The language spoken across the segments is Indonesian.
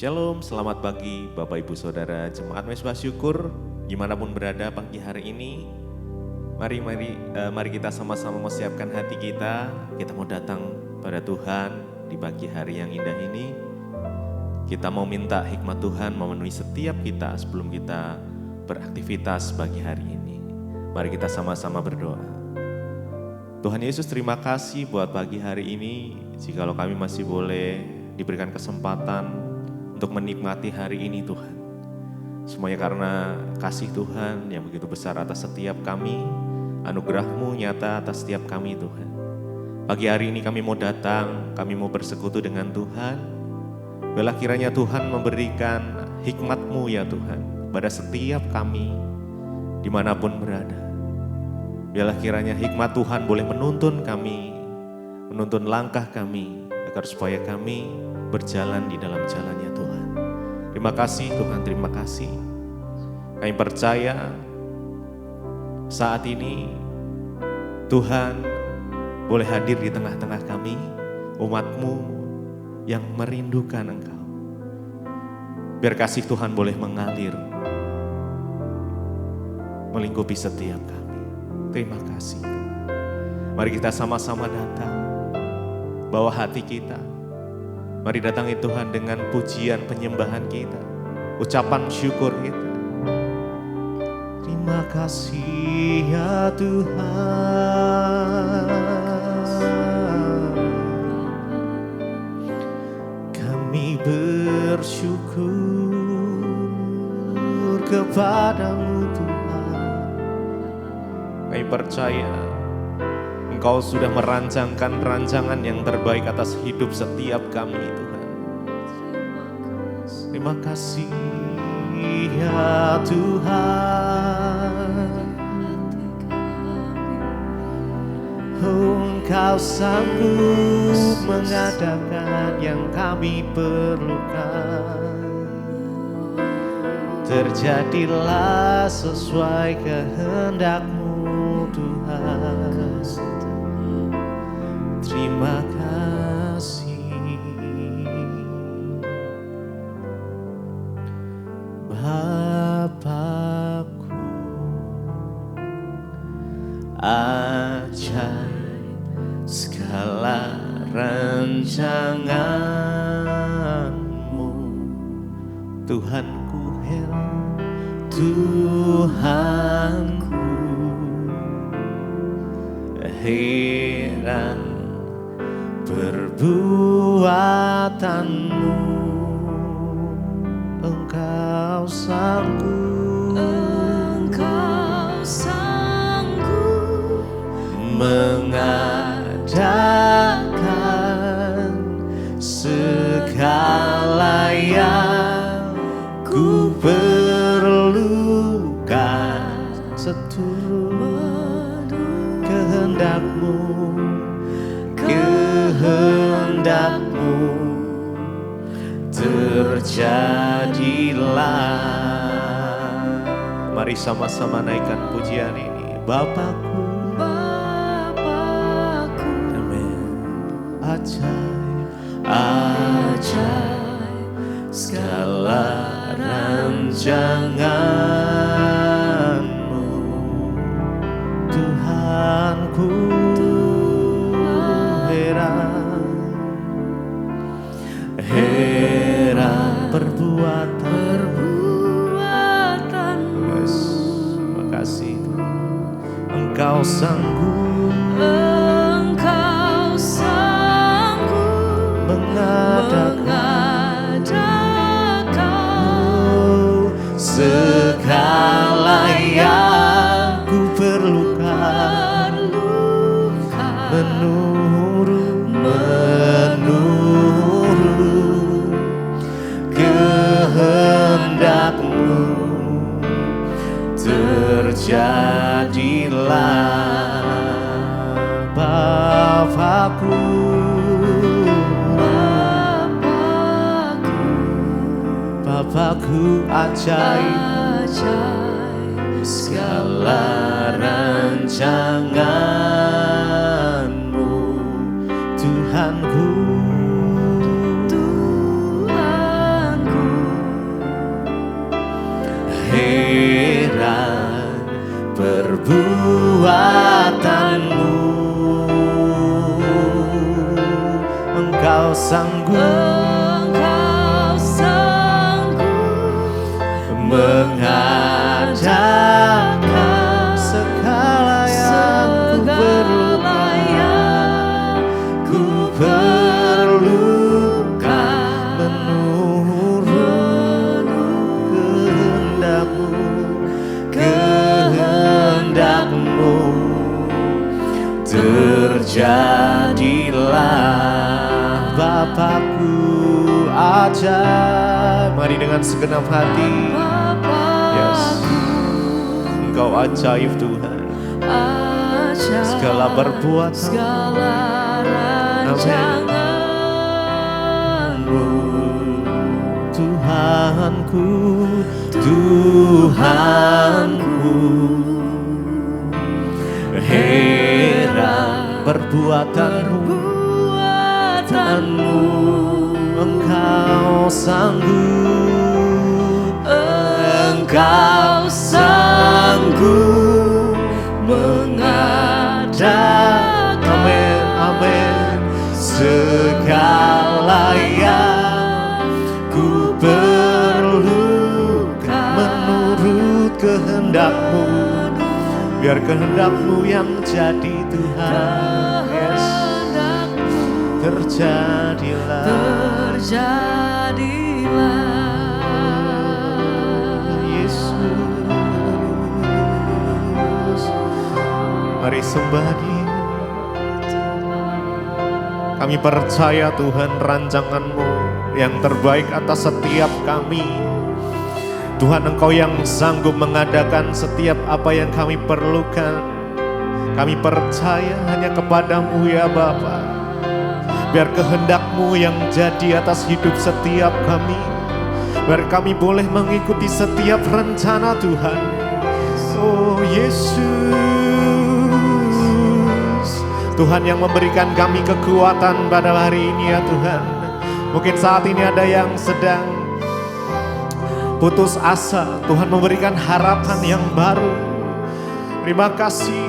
Shalom, selamat pagi Bapak Ibu Saudara Jemaat Mesbah Syukur dimanapun berada pagi hari ini. Mari kita sama-sama mempersiapkan hati kita. Kita mau datang pada Tuhan di pagi hari yang indah ini. Kita mau minta hikmat Tuhan memenuhi setiap kita sebelum kita beraktivitas pagi hari ini. Mari kita sama-sama berdoa. Tuhan Yesus, terima kasih buat pagi hari ini. Jikalau kami masih boleh diberikan kesempatan untuk menikmati hari ini Tuhan. Semuanya karena kasih Tuhan yang begitu besar atas setiap kami, anugerah-Mu nyata atas setiap kami Tuhan. Pagi hari ini kami mau datang, kami mau bersekutu dengan Tuhan. Biarlah kiranya Tuhan memberikan hikmat-Mu ya Tuhan pada setiap kami dimanapun berada. Biarlah kiranya hikmat Tuhan boleh menuntun kami, menuntun langkah kami agar supaya kami berjalan di dalam jalannya Tuhan. Terima kasih Tuhan, terima kasih. Kami percaya saat ini Tuhan boleh hadir di tengah-tengah kami, umat-Mu yang merindukan Engkau. Biar kasih Tuhan boleh mengalir, melingkupi setiap kami. Terima kasih. Mari kita sama-sama datang, bawa hati kita. Mari datangi Tuhan dengan pujian penyembahan kita, ucapan syukur kita. Terima kasih ya Tuhan, kami bersyukur kepadamu Tuhan. Kami percaya Engkau sudah merancangkan rancangan yang terbaik atas hidup setiap kami Tuhan. Terima kasih ya Tuhan, Engkau sanggup mengadakan yang kami perlukan. Terjadilah sesuai kehendak-Mu Tuhan. Terima kasih Bapakku, ajaib segala rancangan-Mu. Tuhanku heran, Tuhanku heran perbuatan-Mu. Engkau sanggup mengadakan segala yang ku perlukan seturut kehendak-Mu. Kehendak-Mu terjadilah. Mari sama-sama naikkan pujian ini. Bapakku, amin. Ajaib, ajaib segala rancangan-Mu. Tuhanku heran perbuatan-Mu. Yes, makasih Engkau sanggup mengadakan segala yang ku perlukan, menurut kehendak-Mu terjadilah. Bapakku, Bapakku ajaib segala rancangan-Mu. Tuhanku, sanggup mengadakan segala yang ku perlukan menurut kehendakmu terjadilah Bapakku ajaib. Mari dengan segenap hati. Yes. Engkau ajaib Tuhan. Segala perbuatan, segala rancanganmu, Tuhanku, Tuhanku. Heran perbuatanmu, Engkau sanggup, Engkau sanggup mengadakan, amin, amin, segala yang ku perlukan menurut kehendakmu. Biar kehendakmu yang jadi Tuhan. Yes. Terjadilah, Yesus. Mari sembah Dia. Kami percaya Tuhan rancangan-Mu yang terbaik atas setiap kami. Tuhan, Engkau yang sanggup mengadakan setiap apa yang kami perlukan. Kami percaya hanya kepadamu ya Bapa. Biar kehendak-Mu yang jadi atas hidup setiap kami. Biar kami boleh mengikuti setiap rencana Tuhan. Oh Yesus, Tuhan yang memberikan kami kekuatan pada hari ini ya Tuhan. Mungkin saat ini ada yang sedang putus asa, Tuhan memberikan harapan yang baru. Terima kasih,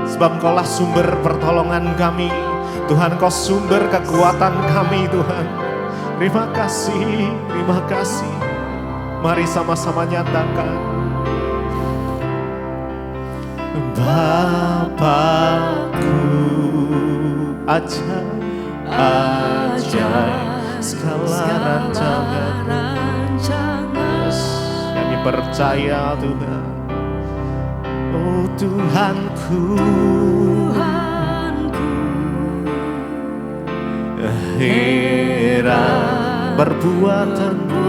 sebab Engkaulah sumber pertolongan kami. Tuhan, Engkau sumber kekuatan kami Tuhan. Terima kasih, terima kasih. Mari sama-sama nyatakan. Bapakku ajaib, segala rancangan. Kami percaya Tuhan. Oh Tuhanku, heran perbuatanmu.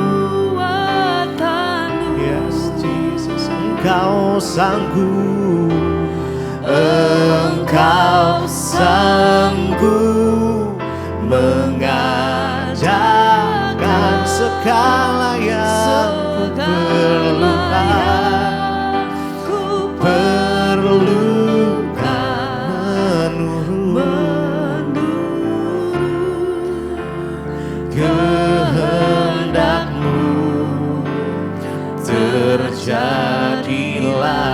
Yes Jesus, Engkau sanggup, Engkau sanggup mengajarkan segala yang ku perlukan menurut kehendak-Mu terjadilah.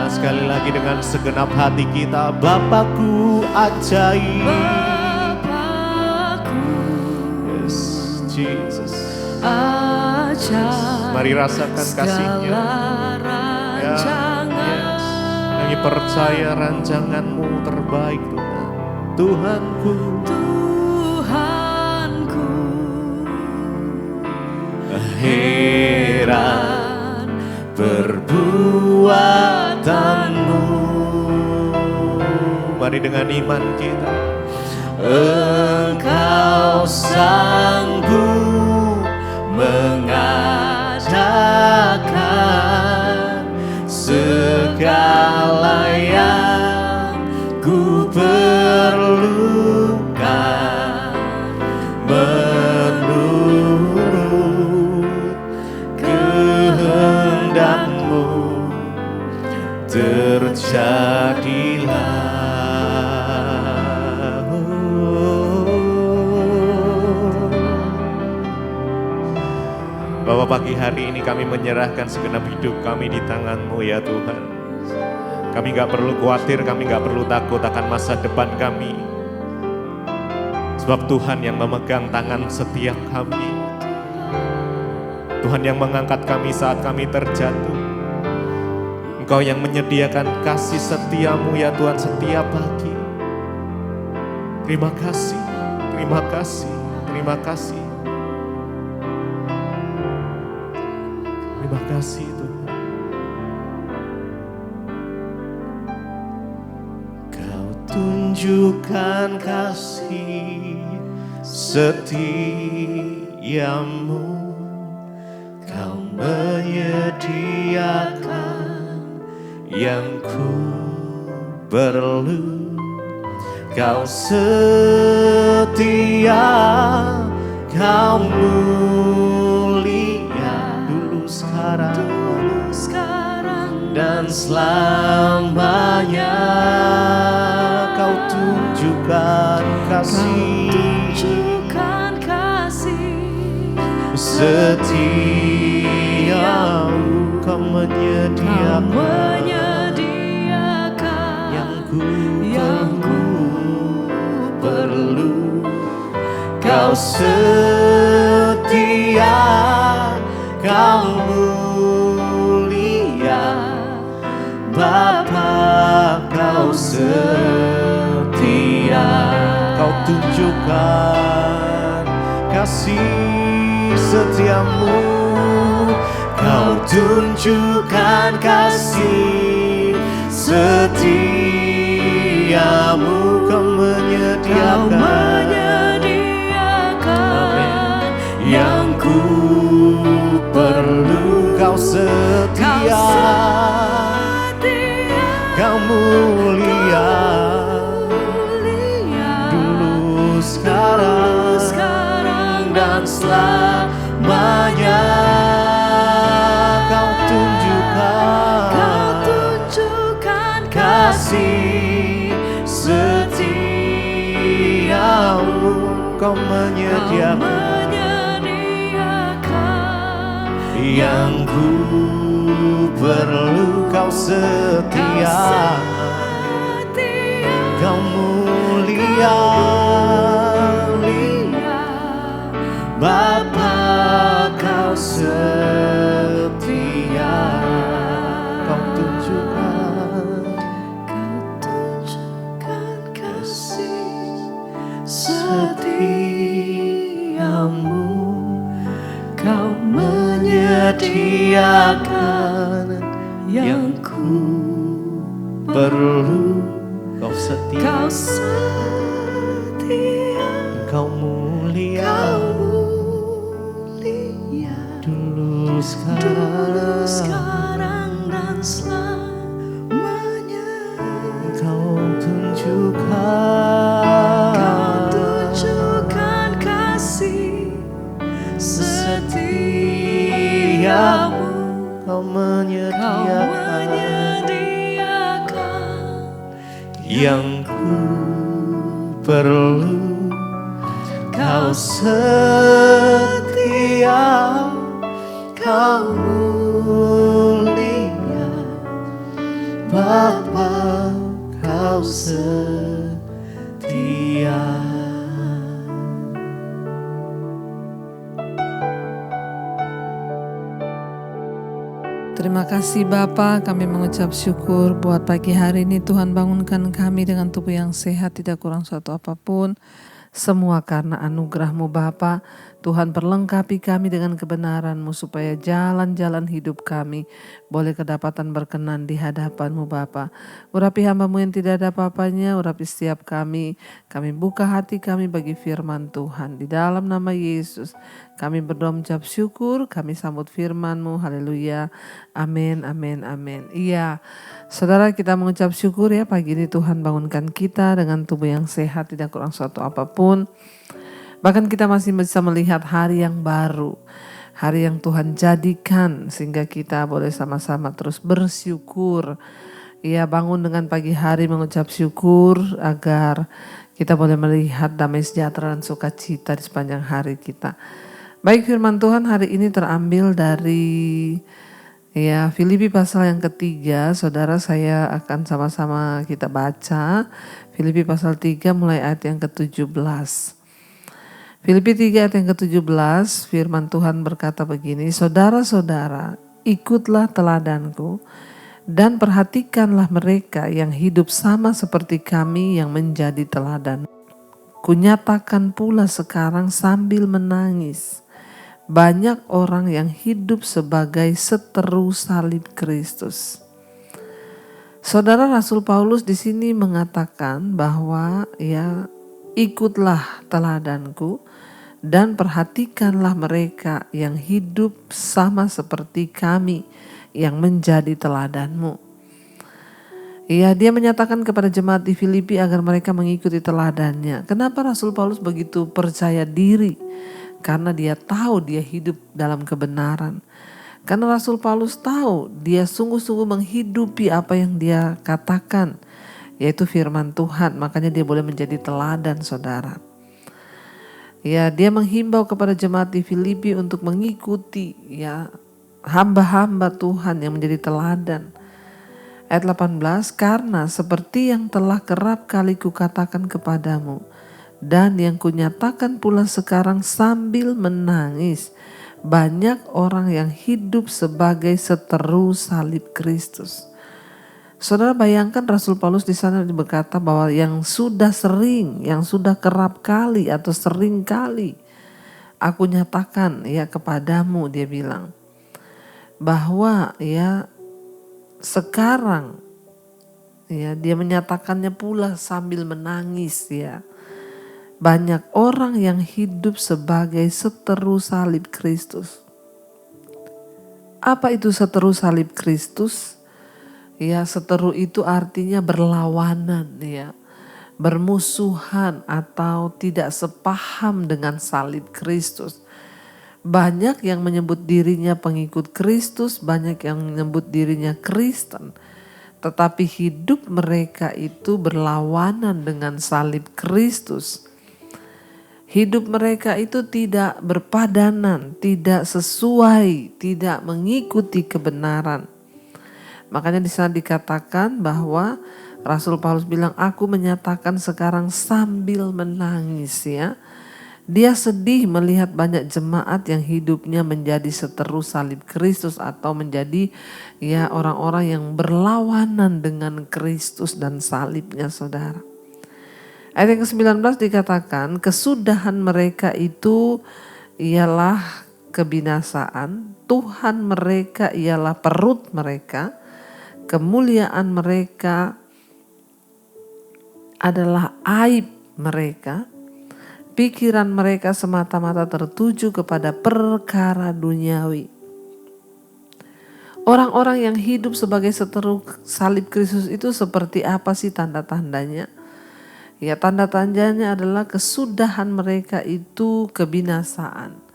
Sekali lagi dengan segenap hati kita, Bapakku ajaib. Yes Jesus, mari rasakan kasih-Nya. Ya, yes. Kami percaya rancangan-Mu terbaik Tuhan. Tuhanku, heran perbuatanmu. Mari dengan iman kita. Engkau sanggup mengadakan segala yang ku perlukan menurut kehendak-Mu terjadilah. Bapak, pagi hari ini kami menyerahkan segenap hidup kami di tangan-Mu ya Tuhan. Kami gak perlu khawatir, kami gak perlu takut akan masa depan kami. Sebab Tuhan yang memegang tangan setiap kami. Tuhan yang mengangkat kami saat kami terjatuh. Engkau yang menyediakan kasih setiamu ya Tuhan setiap pagi. Terima kasih, terima kasih, terima kasih. Terima kasih Tuhan. Kau tunjukkan kasih setiamu. Kau menyediakan yang ku perlu. Kau setia, kau mulia dulu sekarang dan selamanya. Kau tunjukkan kasih setiamu. Kau menyediakan yang ku perlu. Kau setia, kau mulia, Bapa kau setia. Kau tunjukkan kasih setiamu. Kau tunjukkan kasih setiamu. Kau menyediakan yang ku perlu. Kau setia, kau mulia, dulu sekarang dan selamanya. Kau tunjukkan kasih setiamu. Kau menyediakan yang ku perlu. Kau setia, kau mulia, Bapa kau setia. Kau tunjukkan kasih setiamu. Kau menyediakan yang ku perlu. Kau setia, Kau mulia, dulu sekarang dan selamanya. Kau tunjukkan kasih setiamu. Kau menyediakan yang ku perlu. Kau setia, kau mulia, Bapa kau setia. Terima kasih Bapa, kami mengucap syukur buat pagi hari ini. Tuhan bangunkan kami dengan tubuh yang sehat, tidak kurang suatu apapun. Semua karena anugerah-Mu Bapa. Tuhan perlengkapi kami dengan kebenaran-Mu supaya jalan-jalan hidup kami boleh kedapatan berkenan di hadapan-Mu Bapa. Urapi hamba-Mu yang tidak ada apa-apanya, urapi setiap kami. Kami buka hati kami bagi firman Tuhan. Di dalam nama Yesus kami berdoa mengucap syukur, kami sambut firman-Mu. Haleluya. Amin, amin, amin. Iya, saudara, kita mengucap syukur ya pagi ini Tuhan bangunkan kita dengan tubuh yang sehat, tidak kurang suatu apapun. Bahkan kita masih bisa melihat hari yang baru, hari yang Tuhan jadikan sehingga kita boleh sama-sama terus bersyukur. Ia bangun dengan pagi hari mengucap syukur agar kita boleh melihat damai sejahtera dan sukacita di sepanjang hari kita. Baik, firman Tuhan hari ini terambil dari Filipi pasal yang ketiga. Saudara, saya akan sama-sama kita baca Filipi pasal 3 mulai ayat yang ke-17. Filipi 3 ayat yang ke-17, firman Tuhan berkata begini, saudara-saudara, ikutlah teladanku dan perhatikanlah mereka yang hidup sama seperti kami yang menjadi teladan. Kunyatakan pula sekarang sambil menangis, banyak orang yang hidup sebagai seteru salib Kristus. Saudara, Rasul Paulus di sini mengatakan bahwa ikutlah teladanku dan perhatikanlah mereka yang hidup sama seperti kami yang menjadi teladanmu. Dia menyatakan kepada jemaat di Filipi agar mereka mengikuti teladannya. Kenapa Rasul Paulus begitu percaya diri? Karena dia tahu dia hidup dalam kebenaran. Karena Rasul Paulus tahu dia sungguh-sungguh menghidupi apa yang dia katakan, yaitu firman Tuhan. Makanya dia boleh menjadi teladan, saudara. Dia menghimbau kepada jemaat di Filipi untuk mengikuti hamba-hamba Tuhan yang menjadi teladan. Ayat 18, karena seperti yang telah kerap kali kukatakan kepadamu dan yang kunyatakan pula sekarang sambil menangis, banyak orang yang hidup sebagai seteru salib Kristus. Saudara, bayangkan Rasul Paulus di sana berkata bahwa yang sudah sering, yang sudah kerap kali atau sering kali aku nyatakan kepadamu, dia bilang bahwa sekarang dia menyatakannya pula sambil menangis banyak orang yang hidup sebagai seteru salib Kristus. Apa itu seteru salib Kristus? Seteru itu artinya berlawanan, bermusuhan atau tidak sepaham dengan salib Kristus. Banyak yang menyebut dirinya pengikut Kristus, banyak yang menyebut dirinya Kristen, tetapi hidup mereka itu berlawanan dengan salib Kristus. Hidup mereka itu tidak berpadanan, tidak sesuai, tidak mengikuti kebenaran. Makanya di sana dikatakan bahwa Rasul Paulus bilang, aku menyatakan sekarang sambil menangis. Dia sedih melihat banyak jemaat yang hidupnya menjadi seteru salib Kristus atau menjadi orang-orang yang berlawanan dengan Kristus dan salibnya, saudara. Ayat yang ke-19 dikatakan, kesudahan mereka itu ialah kebinasaan, Tuhan mereka ialah perut mereka, kemuliaan mereka adalah aib mereka, pikiran mereka semata-mata tertuju kepada perkara duniawi. Orang-orang yang hidup sebagai seteru salib Kristus itu seperti apa sih tanda-tandanya? Tanda-tandanya adalah kesudahan mereka itu kebinasaan.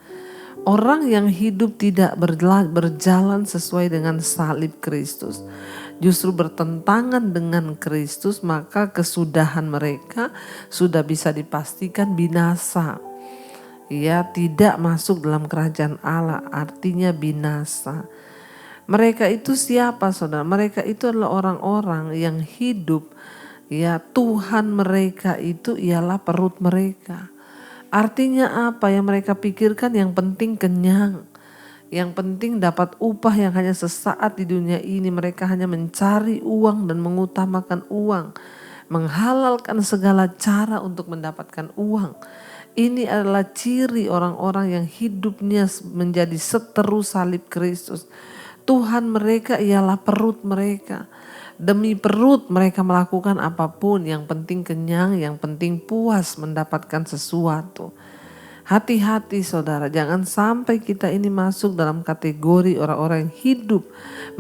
Orang yang hidup tidak berjalan sesuai dengan salib Kristus, justru bertentangan dengan Kristus, maka kesudahan mereka sudah bisa dipastikan binasa. Tidak masuk dalam kerajaan Allah, artinya binasa. Mereka itu siapa, saudara? Mereka itu adalah orang-orang yang hidup, Tuhan mereka itu ialah perut mereka. Artinya apa yang mereka pikirkan? Yang penting kenyang, yang penting dapat upah yang hanya sesaat di dunia ini. Mereka hanya mencari uang dan mengutamakan uang, menghalalkan segala cara untuk mendapatkan uang. Ini adalah ciri orang-orang yang hidupnya menjadi seteru salib Kristus. Tuhan mereka ialah perut mereka. Demi perut mereka melakukan apapun, yang penting kenyang, yang penting puas mendapatkan sesuatu. Hati-hati, saudara, jangan sampai kita ini masuk dalam kategori orang-orang yang hidup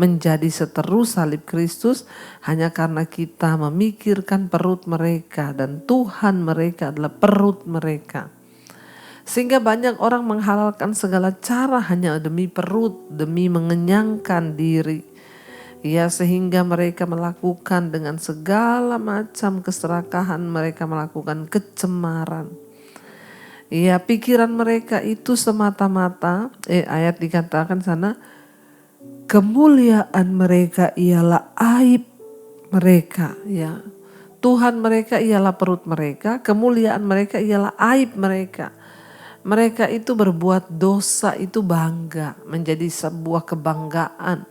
menjadi seteru salib Kristus hanya karena kita memikirkan perut mereka dan Tuhan mereka adalah perut mereka. Sehingga banyak orang menghalalkan segala cara hanya demi perut, demi mengenyangkan diri. Sehingga mereka melakukan dengan segala macam keserakahan, mereka melakukan kecemaran. Pikiran mereka itu semata-mata, ayat dikatakan sana, kemuliaan mereka ialah aib mereka. Tuhan mereka ialah perut mereka, kemuliaan mereka ialah aib mereka. Mereka itu berbuat dosa itu bangga, menjadi sebuah kebanggaan.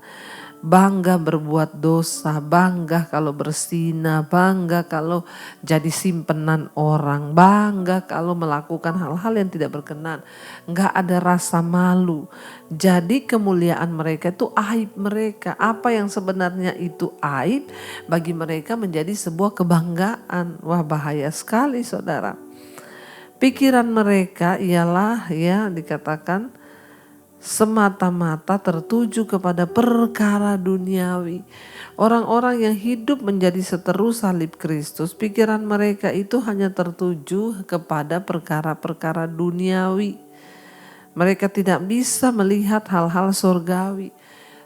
Bangga berbuat dosa, bangga kalau berzina, bangga kalau jadi simpenan orang, bangga kalau melakukan hal-hal yang tidak berkenan. Nggak ada rasa malu. Jadi kemuliaan mereka itu aib mereka. Apa yang sebenarnya itu aib, bagi mereka menjadi sebuah kebanggaan. Wah, bahaya sekali saudara. Pikiran mereka ialah dikatakan semata-mata tertuju kepada perkara duniawi. Orang-orang yang hidup menjadi seteru salib Kristus, pikiran mereka itu hanya tertuju kepada perkara-perkara duniawi. Mereka tidak bisa melihat hal-hal surgawi.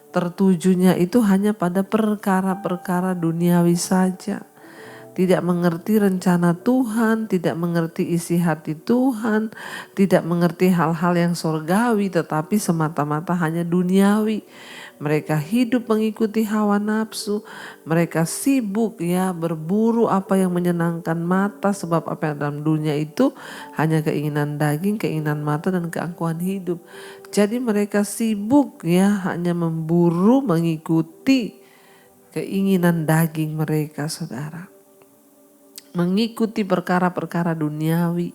Tertujunya itu hanya pada perkara-perkara duniawi saja. Tidak mengerti rencana Tuhan, tidak mengerti isi hati Tuhan, tidak mengerti hal-hal yang surgawi, tetapi semata-mata hanya duniawi. Mereka hidup mengikuti hawa nafsu, mereka sibuk berburu apa yang menyenangkan mata, sebab apa yang dalam dunia itu hanya keinginan daging, keinginan mata, dan keangkuhan hidup. Jadi mereka sibuk hanya memburu, mengikuti keinginan daging mereka, saudara. Mengikuti perkara-perkara duniawi.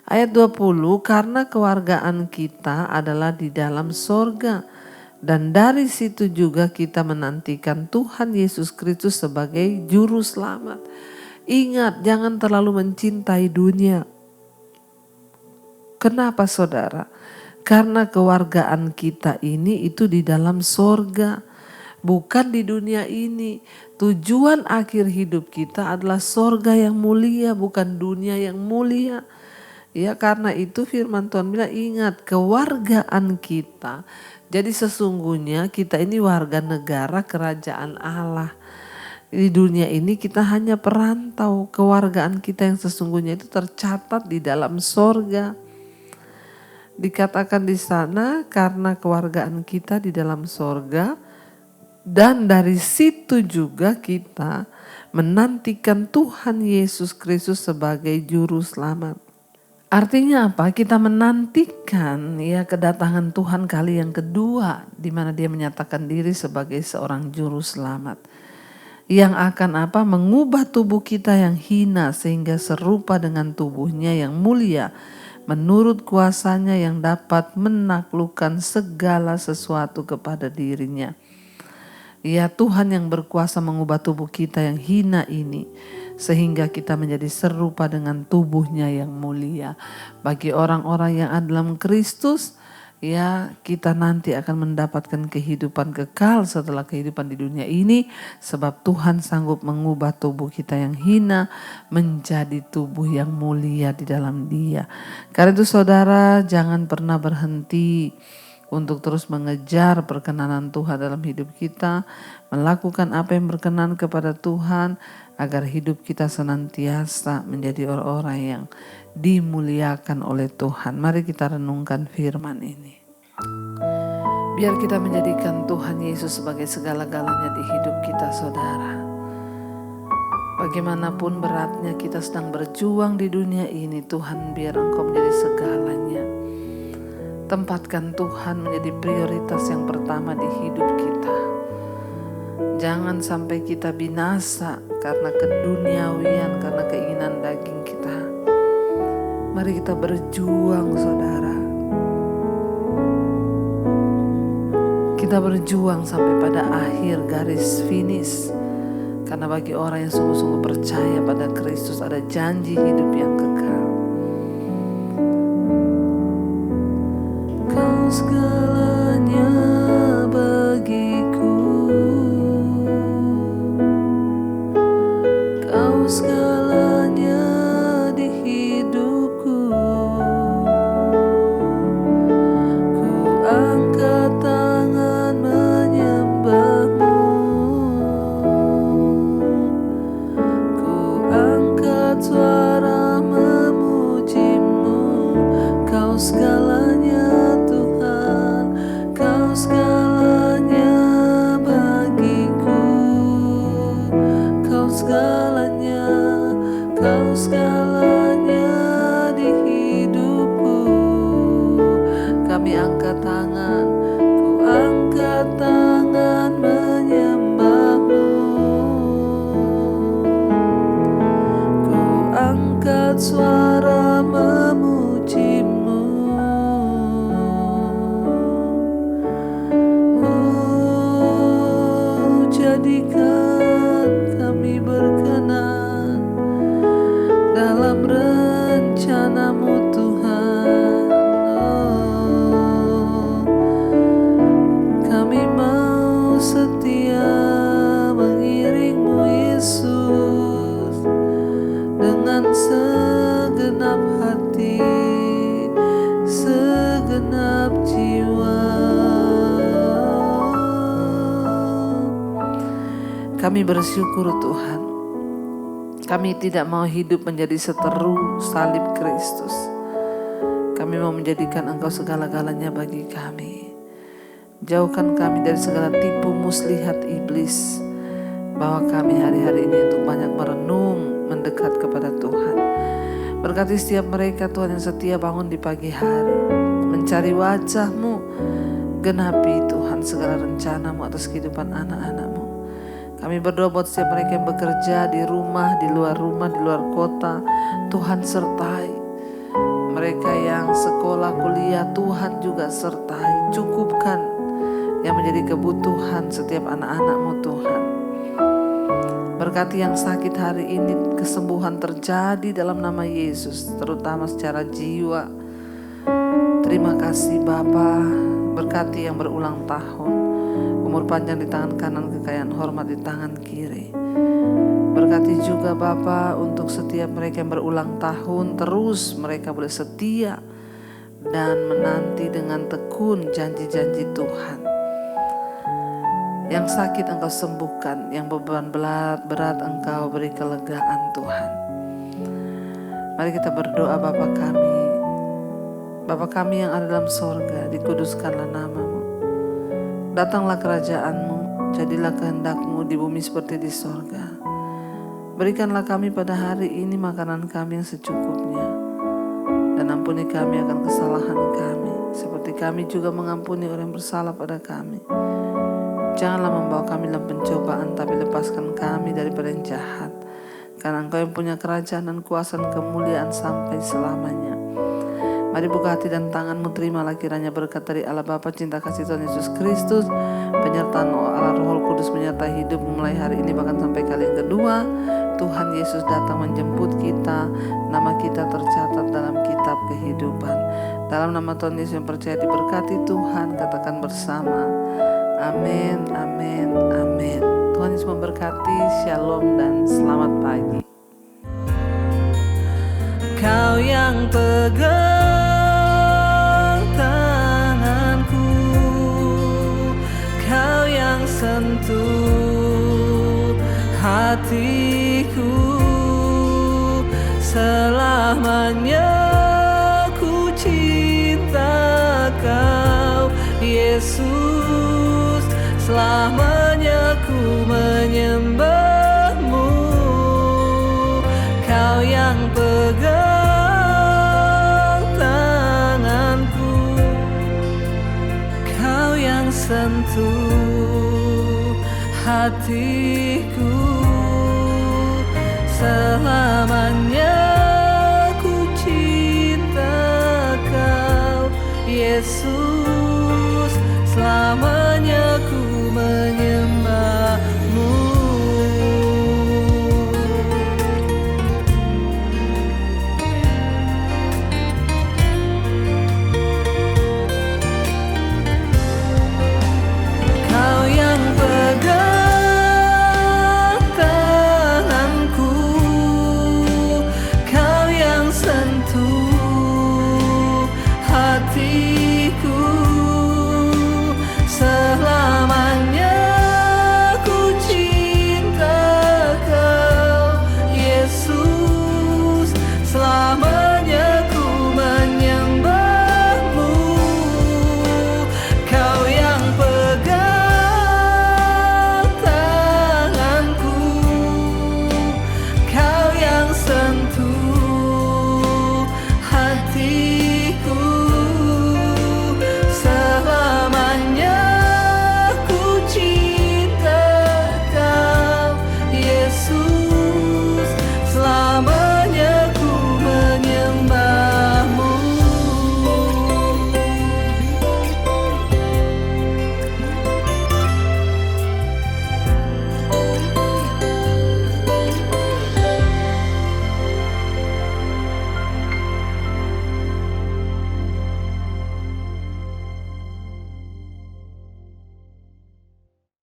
Ayat 20, karena kewargaan kita adalah di dalam sorga, dan dari situ juga kita menantikan Tuhan Yesus Kristus sebagai juru selamat. Ingat, jangan terlalu mencintai dunia. Kenapa saudara? Karena kewargaan kita ini itu di dalam sorga, bukan di dunia ini. Tujuan akhir hidup kita adalah sorga yang mulia, bukan dunia yang mulia. Karena itu firman Tuhan bilang, ingat kewargaan kita. Jadi sesungguhnya kita ini warga negara kerajaan Allah. Di dunia ini kita hanya perantau. Kewargaan kita yang sesungguhnya itu tercatat di dalam sorga. Dikatakan di sana karena kewargaan kita di dalam sorga, dan dari situ juga kita menantikan Tuhan Yesus Kristus sebagai juru selamat. Artinya apa? Kita menantikan kedatangan Tuhan kali yang kedua, di mana Dia menyatakan diri sebagai seorang juru selamat yang akan mengubah tubuh kita yang hina sehingga serupa dengan tubuhnya yang mulia, menurut kuasanya yang dapat menaklukkan segala sesuatu kepada dirinya. Tuhan yang berkuasa mengubah tubuh kita yang hina ini sehingga kita menjadi serupa dengan tubuhnya yang mulia. Bagi orang-orang yang ada dalam Kristus, kita nanti akan mendapatkan kehidupan kekal setelah kehidupan di dunia ini, sebab Tuhan sanggup mengubah tubuh kita yang hina menjadi tubuh yang mulia di dalam Dia. Karena itu saudara, jangan pernah berhenti untuk terus mengejar perkenanan Tuhan dalam hidup kita, melakukan apa yang berkenan kepada Tuhan, agar hidup kita senantiasa menjadi orang-orang yang dimuliakan oleh Tuhan. Mari kita renungkan firman ini. Biar kita menjadikan Tuhan Yesus sebagai segala-galanya di hidup kita, saudara. Bagaimanapun beratnya kita sedang berjuang di dunia ini, Tuhan biar Engkau menjadi segalanya. Tempatkan Tuhan menjadi prioritas yang pertama di hidup kita. Jangan sampai kita binasa karena keduniawian, karena keinginan daging kita. Mari kita berjuang, saudara. Kita berjuang sampai pada akhir garis finish. Karena bagi orang yang sungguh-sungguh percaya pada Kristus ada janji hidup yang kekal. Kau segalanya bagiku, Kau segalanya di hidupku. Ku angkat tangan menyembahmu, ku angkat suara memujimu. Kau segalanya Tuhan, Kau segalanya bagiku. Kau segalanya, Kau segalanya di hidupku. kami angkat tangan, ku angkat tangan menyembah-Mu. Ku angkat suara memuji-Mu. Jadikan kami berkenan dalam rencana-Mu Tuhan. Kami mau setia mengiring-Mu Yesus dengan segenap hati, segenap jiwa. Kami bersyukur Tuhan, kami tidak mau hidup menjadi seteru salib Kristus. Kami mau menjadikan Engkau segala-galanya bagi kami. Jauhkan kami dari segala tipu muslihat iblis. Bawa kami hari-hari ini untuk banyak merenung, mendekat kepada Tuhan. Berkati setiap mereka Tuhan yang setia bangun di pagi hari, mencari wajah-Mu. Genapi Tuhan segala rencana-Mu atas kehidupan anak-anak-Mu. Kami berdoa buat setiap mereka yang bekerja di rumah, di luar kota. Tuhan sertai. Mereka yang sekolah, kuliah, Tuhan juga sertai. Cukupkan yang menjadi kebutuhan setiap anak-anak-Mu Tuhan. Berkati yang sakit hari ini, kesembuhan terjadi dalam nama Yesus, terutama secara jiwa. Terima kasih Bapa, berkati yang berulang tahun. Umur panjang di tangan kanan, kekayaan hormat di tangan kiri. Berkati juga Bapa untuk setiap mereka yang berulang tahun, terus mereka boleh setia dan menanti dengan tekun janji-janji Tuhan. Yang sakit Engkau sembuhkan, yang beban berat Engkau beri kelegaan Tuhan. Mari kita berdoa. Bapa kami yang ada dalam sorga, dikuduskanlah nama-Mu. Datanglah kerajaan-Mu, jadilah kehendak-Mu di bumi seperti di sorga. Berikanlah kami pada hari ini makanan kami yang secukupnya. Dan ampuni kami akan kesalahan kami, seperti kami juga mengampuni orang yang bersalah pada kami. Janganlah membawa kami dalam pencobaan, tapi lepaskan kami daripada yang jahat. Karena Engkau yang punya kerajaan dan kuasa dan kemuliaan sampai selamanya. Mari buka hati dan tangan-Mu, terimalah kiranya berkat dari Allah Bapa, cinta kasih Tuhan Yesus Kristus, penyertaan Allah Roh Kudus menyertai hidup-Mu mulai hari ini bahkan sampai kali yang kedua. Tuhan Yesus datang menjemput kita, nama kita tercatat dalam kitab kehidupan. Dalam nama Tuhan Yesus yang percaya diberkati Tuhan, katakan bersama, amin, amin, amin. Tuhan Yesus memberkati, shalom dan selamat pagi. Kau yang pegang tanganku, Kau yang sentuh hatiku, selamanya ku cinta Kau Yesus, selamanya ku menyembah-Mu. Kau yang pegang tanganku, Kau yang sentuh hatiku, selamanya ku cinta Kau Yesus, selamanya